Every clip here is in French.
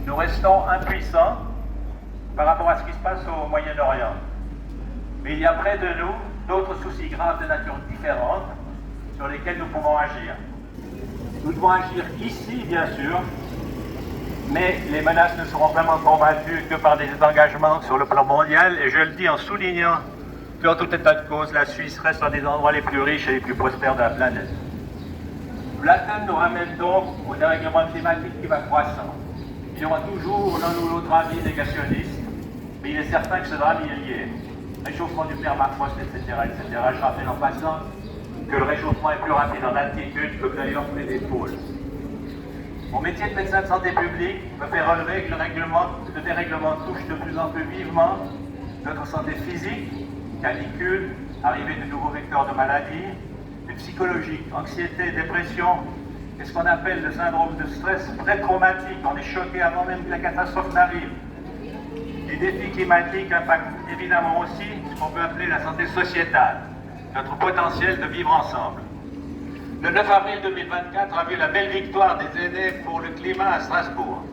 nous restons impuissants par rapport à ce qui se passe au Moyen-Orient. Mais il y a près de nous d'autres soucis graves de nature différente sur lesquels nous pouvons agir. Nous devons agir ici, bien sûr, mais les menaces ne seront vraiment combattues que par des engagements sur le plan mondial, et je le dis en soulignant qu'en tout état de cause, la Suisse reste un des endroits les plus riches et les plus prospères de la planète. Blatten nous ramène donc au dérèglement climatique qui va croissant. Il y aura toujours l'un ou l'autre avis négationniste, mais il est certain que ce drame y est lié. Réchauffement du permafrost, etc., etc. Je rappelle en passant que le réchauffement est plus rapide en altitude que d'ailleurs près des pôles. Mon métier de médecin de santé publique me fait relever que le dérèglement touche de plus en plus vivement notre santé physique, canicule, arrivée de nouveaux vecteurs de maladies, et psychologique, anxiété, dépression, et ce qu'on appelle le syndrome de stress pré-traumatique. On est choqué avant même que la catastrophe n'arrive. Les défis climatiques impactent évidemment aussi ce qu'on peut appeler la santé sociétale, notre potentiel de vivre ensemble. Le 9 avril 2024 a vu la belle victoire des aînés pour le climat à Strasbourg.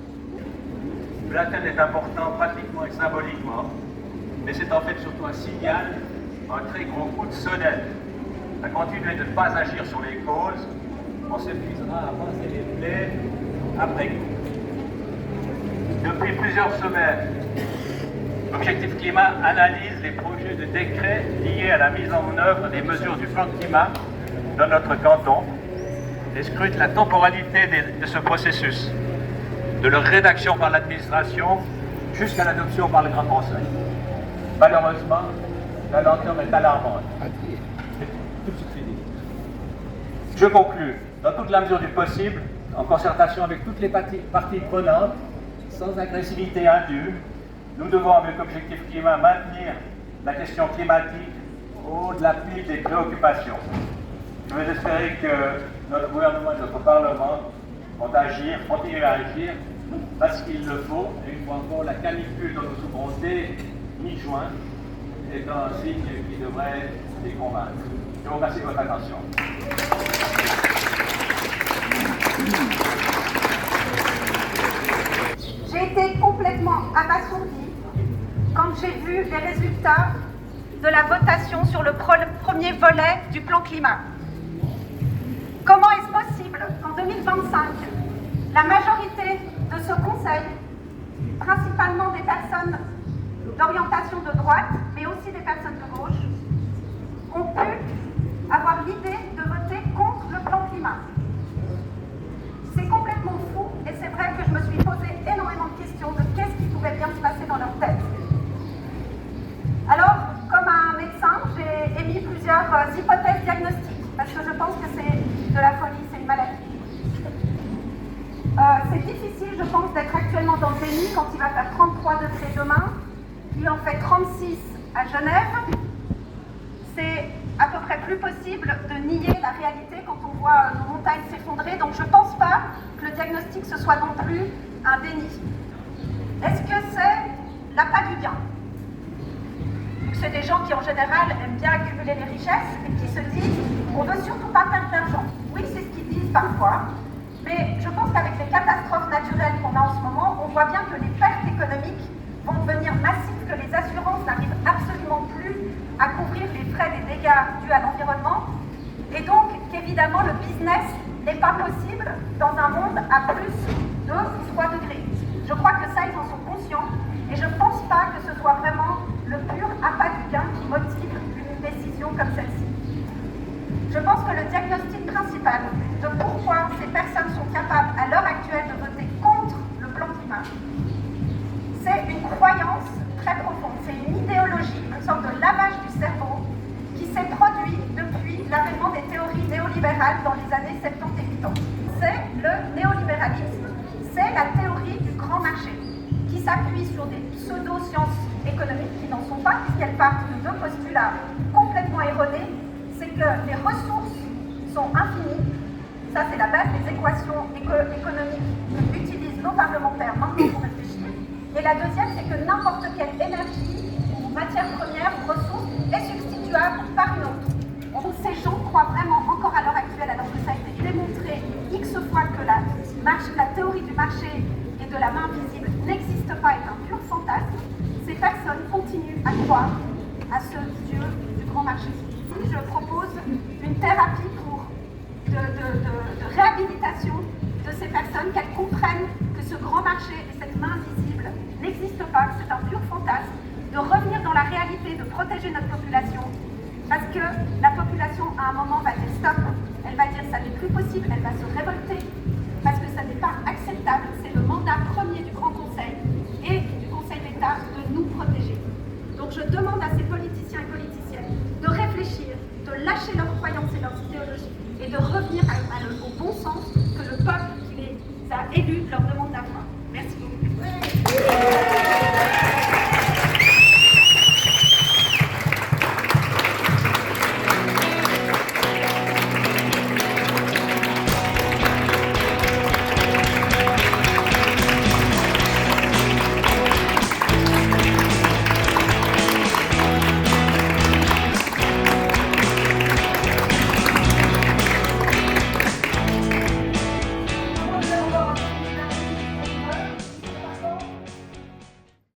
Blatten est important pratiquement et symboliquement, mais c'est en fait surtout un signal, un très gros coup de sonnette. À continuer de ne pas agir sur les causes, on s'épuisera à passer les plaies après coup. Depuis plusieurs semaines, l'Objectif Climat analyse les projets de décret liés à la mise en œuvre des mesures du plan climat dans notre canton et scrute la temporalité de ce processus, de leur rédaction par l'administration jusqu'à l'adoption par le Grand Conseil. Malheureusement, la lenteur est alarmante. Tout de suite fini. Je conclus, dans toute la mesure du possible, en concertation avec toutes les parties prenantes, sans agressivité indue, nous devons, avec l'Objectif Climat, maintenir la question climatique au de la pile des préoccupations. Je veux espérer que notre gouvernement et notre Parlement vont agir, continuer à agir, parce qu'il le faut. Et une fois encore, la canicule dont nous souffrons dès mi-juin est un signe qui devrait les convaincre. Je vous remercie de votre attention. J'ai été complètement abasourdie quand j'ai vu les résultats de la votation sur le premier volet du plan climat. Comment est-ce possible qu'en 2025, la majorité de ce Conseil, principalement des personnes d'orientation de droite, mais aussi des personnes de gauche, ont pu avoir l'idée de voter contre le plan climat? C'est complètement fou, et c'est vrai que je me suis posé énormément de questions de qu'est-ce qui pouvait bien se passer dans leur tête. Alors, comme un médecin, j'ai émis plusieurs hypothèses diagnostiques, parce que je pense que c'est de la folie, c'est une maladie. C'est difficile, je pense, d'être actuellement dans le déni quand il va faire 33 degrés demain, il en fait 36 à Genève. C'est à peu près plus possible de nier la réalité quand on voit nos montagnes s'effondrer. Donc je ne pense pas que le diagnostic ce soit non plus un déni. Est-ce que c'est l'appât du gain? C'est des gens qui en général aiment bien accumuler les richesses et qui se disent on ne veut surtout pas perdre d'argent. Oui, c'est ce qu'ils disent parfois, mais je pense qu'avec les catastrophes naturelles qu'on a en ce moment, on voit bien que les pertes économiques vont devenir massives, que les assurances n'arrivent absolument plus à couvrir les frais des dégâts dus à l'environnement, et donc qu'évidemment le business n'est pas possible dans un monde à plus de 3 degrés. Je crois que ça, ils en sont conscients, et je ne pense pas que ce soit vraiment le pur appât du gain qui motive une décision comme celle-ci. Je pense que le diagnostic principal de pourquoi ces personnes sont capables à l'heure actuelle de voter contre le plan climat, c'est une croyance très profonde, c'est une idéologie, une sorte de lavage du cerveau qui s'est produit depuis l'avènement des théories néolibérales dans les années 70 et 80. C'est le néolibéralisme, c'est la théorie du grand marché qui s'appuie sur des pseudo-sciences économiques qui n'en sont pas, puisqu'elles partent de 2 postulats complètement erronés. C'est que les ressources sont infinies, ça c'est la base des équations économiques qu'utilisent nos parlementaires maintenant pour réfléchir. Et la deuxième, c'est que n'importe quelle énergie, ou matière première, ou ressource est substituable par une autre. Donc ces gens croient vraiment encore à l'heure actuelle, alors que ça a été démontré X fois que la théorie du marché est de la main visible n'existe pas, est un pur fantasme, ces personnes continuent à croire à ce Dieu du grand marché. Je propose une thérapie de réhabilitation de ces personnes, qu'elles comprennent que ce grand marché et cette main visible n'existent pas, que c'est un pur fantasme, de revenir dans la réalité, de protéger notre population, parce que la population à un moment va dire stop, elle va dire ça n'est plus possible, elle va se révolter, parce que ça n'est pas acceptable, c'est le mandat premier du